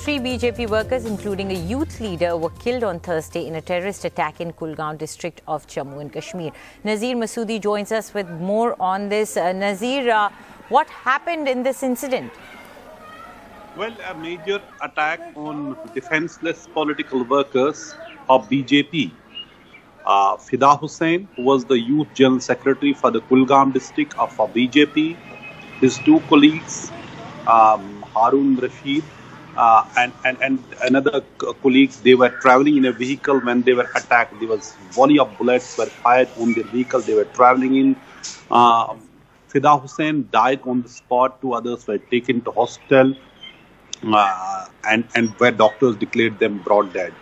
3 BJP workers, including a youth leader, were killed on Thursday in a terrorist attack in Kulgaon district of Jammu and Kashmir. Nazir Masoodi joins us with more on this. Nazir, what happened in this incident? Well, a major attack on defenseless political workers of BJP. Fida Hussain, who was the youth general secretary for the Kulgaon district of BJP, his two colleagues, Harun Rashid and another colleague, they were traveling in a vehicle when they were attacked. There was volley of bullets were fired on the vehicle they were traveling in. Fida Hussain died on the spot. Two others were taken to hospital. And where doctors declared them broad dead.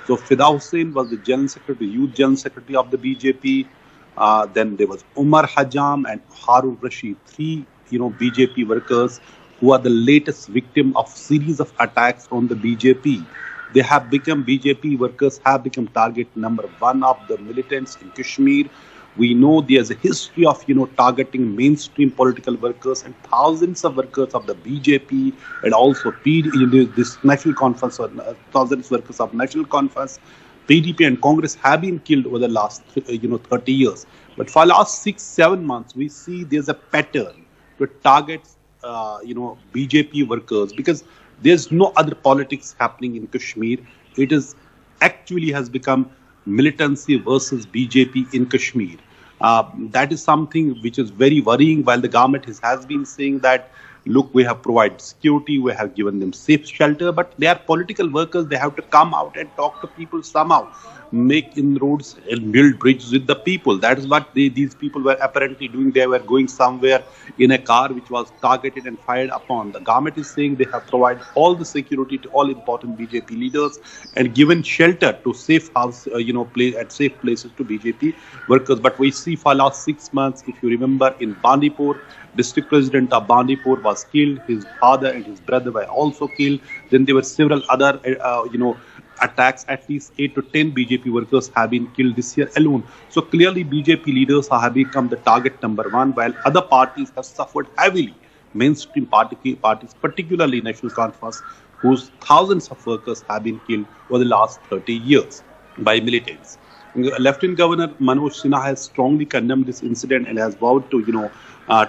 So Fida Hussain was the general secretary, youth general secretary of the BJP. Then there was Umar Hajam and Harun Rashid, three BJP workers who are the latest victim of series of attacks on the BJP. They have become BJP workers have become target number one of the militants in Kashmir. We know there's a history of targeting mainstream political workers and thousands of workers of the BJP and also this national conference, thousands of workers of national conference. PDP and Congress have been killed over the last 30 years. But for the last 6-7 months, we see there's a pattern to target BJP workers because there's no other politics happening in Kashmir. It is actually has become militancy versus BJP in Kashmir. That is something which is very worrying. While the government has been saying that, look, we have provided security, we have given them safe shelter, but they are political workers. They have to come out and talk to people somehow, make inroads and build bridges with the people. That is what these people were apparently doing. They were going somewhere in a car which was targeted and fired upon. The government is saying they have provided all the security to all important BJP leaders and given shelter to safe house, at safe places to BJP workers. But we see for last 6 months, if you remember, in Bandipur, district president of Bandipur was killed. His father and his brother were also killed. Then there were several other, attacks. At least 8 to 10 BJP workers have been killed this year alone. So clearly BJP leaders have become the target number one, while other parties have suffered heavily. Mainstream parties, particularly National Conference, whose thousands of workers have been killed over the last 30 years by militants. Lieutenant Governor Manoj Sinha has strongly condemned this incident and has vowed to,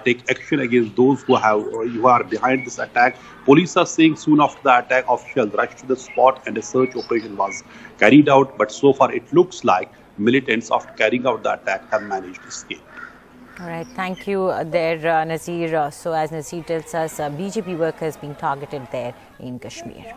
take action against those who are behind this attack. Police are saying soon after the attack, officials rushed to the spot and a search operation was carried out. But so far, it looks like militants, after carrying out the attack, have managed to escape. All right, thank you there, Nazir. So as Nazir tells us, BJP workers being targeted there in Kashmir.